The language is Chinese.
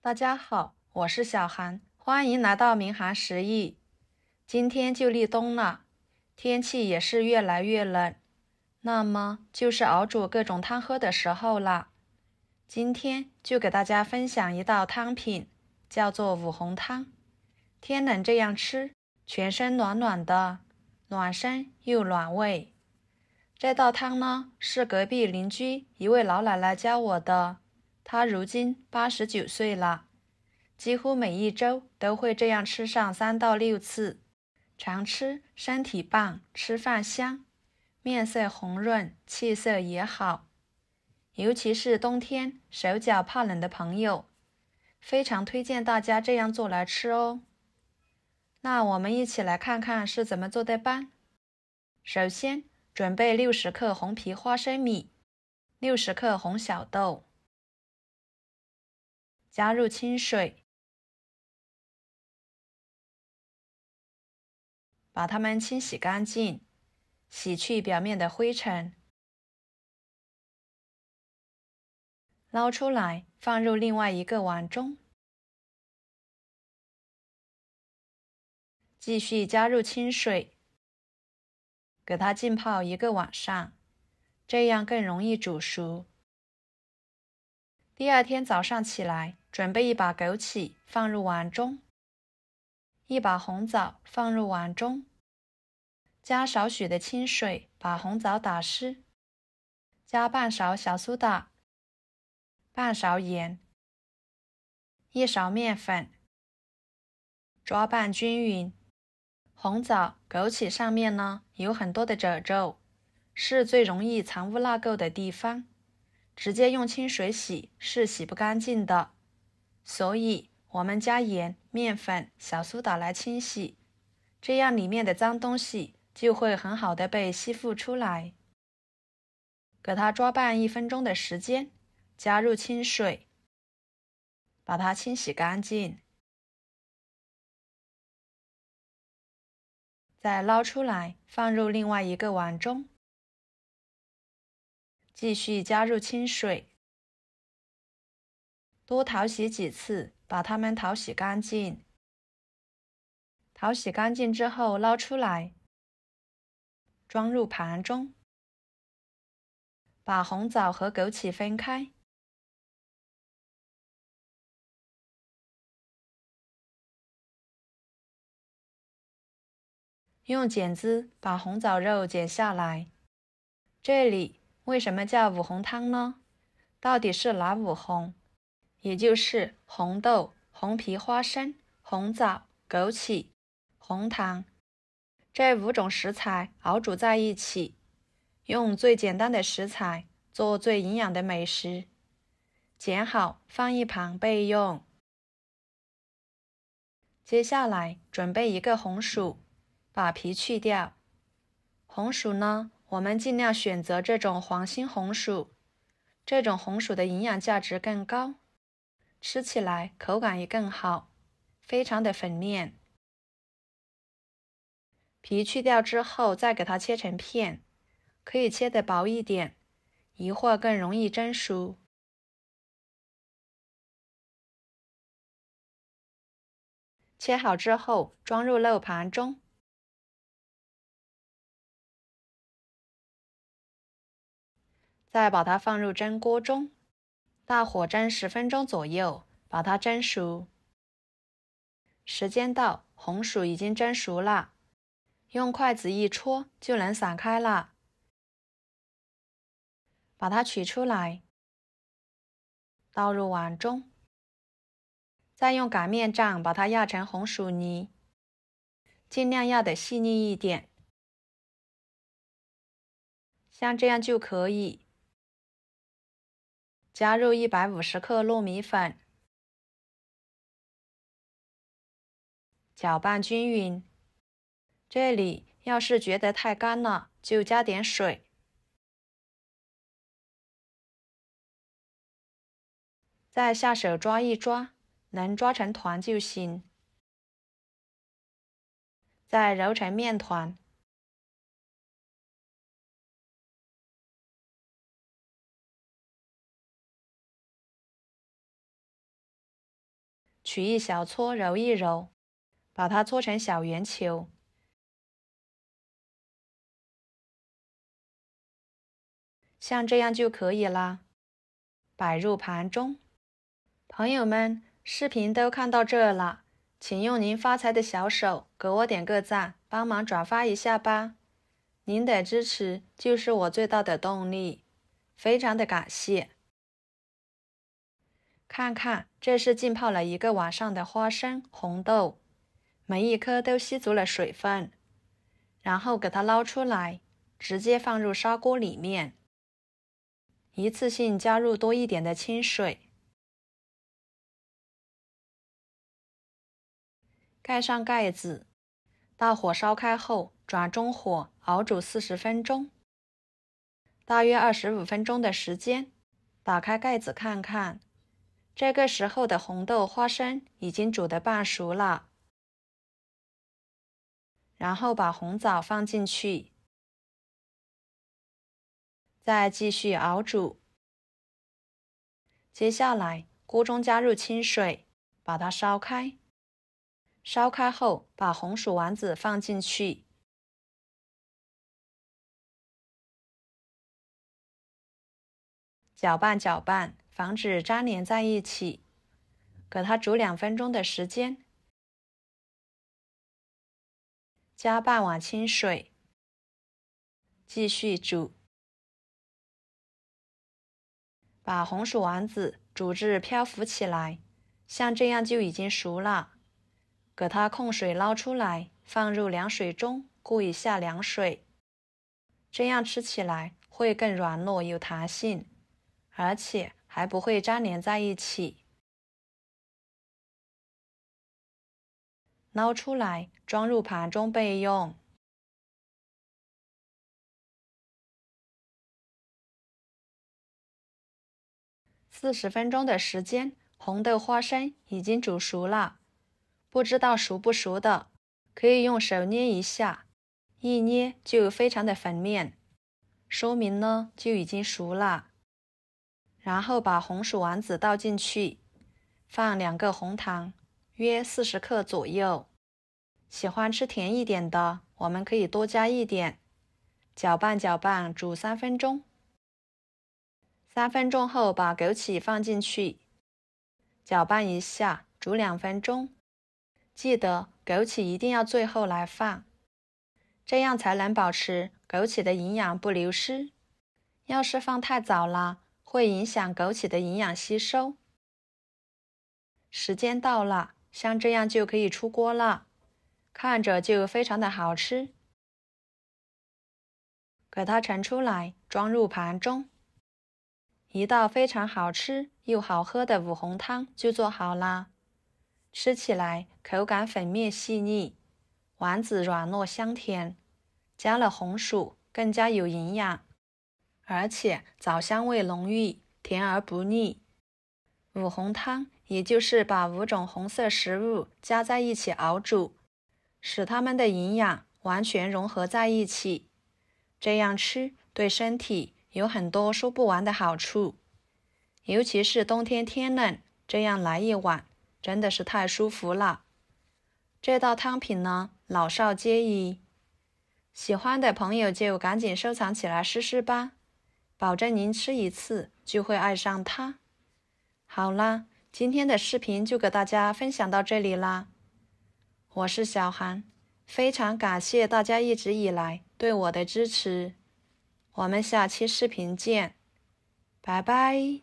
大家好，我是小韩，欢迎来到明涵食艺。今天就立冬了，天气也是越来越冷，那么就是熬煮各种汤喝的时候了。今天就给大家分享一道汤品，叫做五红汤。天冷这样吃，全身暖暖的，暖身又暖胃。这道汤呢，是隔壁邻居一位老奶奶教我的，她如今89岁了，几乎每一周都会这样吃上3到6次，常吃身体棒，吃饭香，面色红润，气色也好。尤其是冬天手脚怕冷的朋友，非常推荐大家这样做来吃哦。那我们一起来看看是怎么做的吧。首先准备60克红皮花生米，60克红小豆，加入清水，把它们清洗干净，洗去表面的灰尘，捞出来放入另外一个碗中，继续加入清水，给它浸泡1个晚上，这样更容易煮熟。第二天早上起来，准备一把枸杞放入碗中，一把红枣放入碗中，加少许的清水把红枣打湿，加半勺小苏打，半勺盐，1勺面粉，抓拌均匀。红枣、枸杞上面呢有很多的褶皱，是最容易藏污纳垢的地方，直接用清水洗是洗不干净的，所以我们加盐、面粉、小苏打来清洗，这样里面的脏东西就会很好的被吸附出来。给它抓拌1分钟的时间，加入清水，把它清洗干净，再捞出来放入另外一个碗中，继续加入清水，多淘洗几次，把它们淘洗干净。淘洗干净之后捞出来，装入盘中，把红枣和枸杞分开，用剪子把红枣肉剪下来。这里为什么叫五红汤呢？到底是哪5红？也就是红豆、红皮花生、红枣、枸杞、红糖这5种食材熬煮在一起，用最简单的食材做最营养的美食，剪好放一旁备用。接下来准备1个红薯，把皮去掉。红薯呢，我们尽量选择这种黄心红薯，这种红薯的营养价值更高，吃起来口感也更好，非常的粉嫩。皮去掉之后再给它切成片，可以切得薄一点，一会儿更容易蒸熟。切好之后装入漏盘中，再把它放入蒸锅中，大火蒸10分钟左右，把它蒸熟。时间到，红薯已经蒸熟了，用筷子一戳就能散开了。把它取出来，倒入碗中，再用擀面杖把它压成红薯泥，尽量压得细腻一点，像这样就可以。加入150克糯米粉，搅拌均匀。这里要是觉得太干了，就加点水。再下手抓一抓，能抓成团就行。再揉成面团。取一小撮揉一揉，把它搓成小圆球，像这样就可以啦。摆入盘中。朋友们，视频都看到这了，请用您发财的小手给我点个赞，帮忙转发一下吧。您的支持就是我最大的动力，非常的感谢。看看，这是浸泡了1个晚上的花生、红豆，每一颗都吸足了水分，然后给它捞出来，直接放入砂锅里面，一次性加入多一点的清水，盖上盖子，大火烧开后转中火熬煮40分钟，大约25分钟的时间，打开盖子看看，这个时候的红豆、花生已经煮得半熟了。然后把红枣放进去，再继续熬煮。接下来，锅中加入清水，把它烧开。烧开后，把红薯丸子放进去，搅拌搅拌，防止粘连在一起。给它煮2分钟的时间。加半碗清水，继续煮。把红薯丸子煮至漂浮起来，像这样就已经熟了。给它控水捞出来，放入凉水中过一下凉水，这样吃起来会更软糯有弹性，而且还不会粘连在一起。捞出来，装入盘中备用。40分钟的时间，红豆花生已经煮熟了。不知道熟不熟的，可以用手捏一下，一捏就非常的粉面，说明呢就已经熟了。然后把红薯丸子倒进去，放2个红糖，约40克左右。喜欢吃甜一点的，我们可以多加一点。搅拌搅拌，煮3分钟。3分钟后，把枸杞放进去，搅拌一下，煮2分钟。记得枸杞一定要最后来放，这样才能保持枸杞的营养不流失。要是放太早了，会影响枸杞的营养吸收。时间到了，像这样就可以出锅了，看着就非常的好吃。给它盛出来，装入盘中。一道非常好吃又好喝的五红汤就做好啦。吃起来口感粉面细腻，丸子软糯香甜，加了红薯更加有营养，而且枣香味浓郁，甜而不腻。五红汤也就是把5种红色食物加在一起熬煮，使它们的营养完全融合在一起，这样吃对身体有很多说不完的好处。尤其是冬天天冷，这样来一碗真的是太舒服了。这道汤品呢，老少皆宜，喜欢的朋友就赶紧收藏起来试试吧，保证您吃一次就会爱上它。好啦，今天的视频就给大家分享到这里啦。我是小韩，非常感谢大家一直以来对我的支持。我们下期视频见，拜拜。